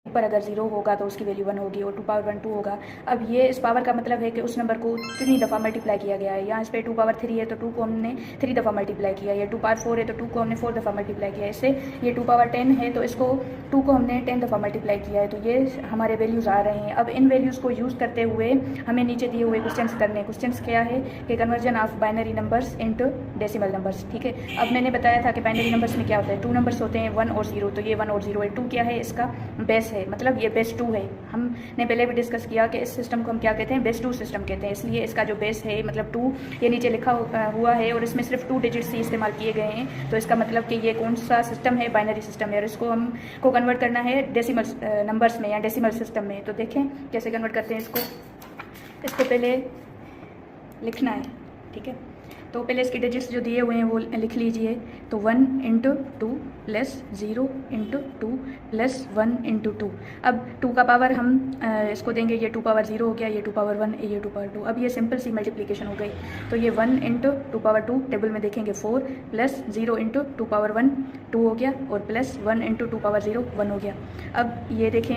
पर अगर 0 होगा तो उसकी वैल्यू 1 होगी और 2 पावर 1 2 होगा। अब ये इस पावर का मतलब है कि उस नंबर को कितनी दफ़ा मल्टीप्लाई किया गया है। यहाँ इस पर 2 पावर 3 है तो 2 को हमने 3 दफ़ा मल्टीप्लाई किया, या 2 पावर 4 है तो 2 को हमने 4 दफ़ा मल्टीप्लाई किया। इससे ये 2 पावर 10 है तो इसको 2 को हमने 10 दफ़ा मल्टीप्लाई किया है। तो ये हमारे वैल्यूज़ आ रहे हैं। अब इन वैल्यूज़ को यूज़ करते हुए हमें नीचे दिए हुए क्वेश्चंस करने हैं। क्वेश्चंस क्या है कि conversion of binary numbers into decimal numbers. ठीक है, अब मैंने बताया था कि बाइनरी नंबर्स में क्या होता है, 2 नंबर्स होते हैं 1 और 0। तो ये 1 और 0 है। 2 क्या है, इसका बेस है, मतलब ये बेस 2 है। हमने पहले भी डिस्कस किया कि इस सिस्टम को हम क्या कहते हैं, बेस 2 सिस्टम कहते हैं। इसलिए इसका जो बेस है मतलब 2 ये नीचे लिखा हुआ है और इसमें सिर्फ 2 डिजिट्स ही इस्तेमाल किए गए हैं। तो इसका मतलब कि ये कौन सा सिस्टम है, बाइनरी सिस्टम है। और इसको हमको कन्वर्ट करना है डेसिमल नंबर्स में या डेसिमल सिस्टम में। तो देखें कैसे कन्वर्ट करते हैं इसको पहले लिखना है। ठीक है, तो पहले इसके डिजिट्स जो दिए हुए हैं वो लिख लीजिए। तो 1 into 2 plus 0 into 2 plus 1 into 2। अब 2 का पावर हम इसको देंगे, ये 2 पावर 0 हो गया, ये 2 पावर 1, ये 2 पावर 2। अब ये सिंपल सी मल्टीप्लिकेशन हो गई। तो ये 1 इंटू 2 पावर 2 टेबल में देखेंगे 4 प्लस 0 इंटू 2 पावर 1 2 हो गया, और प्लस 1 इंटू 2 पावर 0 1 हो गया। अब ये देखें,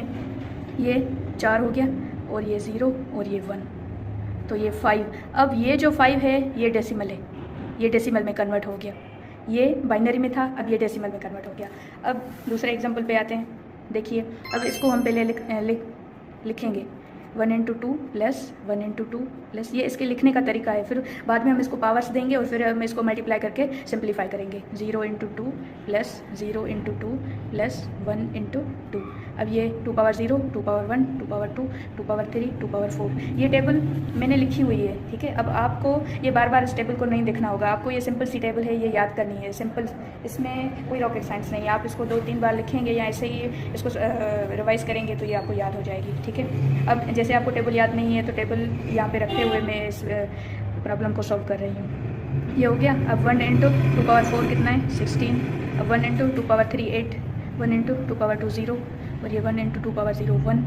ये 4 हो गया और ये 0 और ये 1, तो ये 5। अब ये जो 5 है ये डेसिमल है, ये डेसिमल में कन्वर्ट हो गया। ये बाइनरी में था, अब ये डेसिमल में कन्वर्ट हो गया। अब दूसरे एग्जांपल पे आते हैं। देखिए, अब इसको हम पहले लिखेंगे 1 इंटू 2 प्लस 1 इंटू 2 प्लस, ये इसके लिखने का तरीका है। फिर बाद में हम इसको पावर्स देंगे और फिर हम इसको मल्टीप्लाई करके सिंप्लीफाई करेंगे। 0 into 2 plus 0 into 2 plus 1 into 2। अब ये 2 power 0, 2 power 1, 2 power 2, 2 power 3, 2 power 4, ये टेबल मैंने लिखी हुई है। ठीक है, अब आपको ये बार बार इस टेबल को नहीं देखना होगा, आपको ये सिंपल सी टेबल है, ये याद करनी है। सिंपल, इसमें कोई रॉकेट साइंस नहीं है। आप इसको 2-3 बार लिखेंगे या ऐसे ही इसको रिवाइज करेंगे तो ये आपको याद हो जाएगी। ठीक है, अब जैसे आपको टेबल याद नहीं है तो टेबल यहाँ पे रखते हुए मैं इस प्रॉब्लम को सॉल्व कर रही हूँ। ये हो गया। अब 1 इंटू 2 पावर 4 कितना है, 16। अब 1 इंटू 2 पावर 3 8, 1 इंटू 2 पावर 2 0, और ये 1 इंटू 2 पावर 0 1,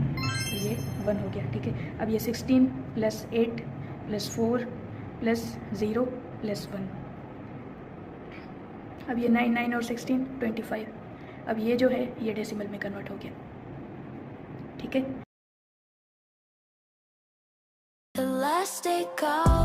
ये 1 हो गया। ठीक है, अब ये 16 प्लस 8 प्लस 4 प्लस 0 प्लस 1। अब ये 9 9 और 16 25। अब ये जो है ये डेसिमल में कन्वर्ट हो गया। ठीक है। The last day called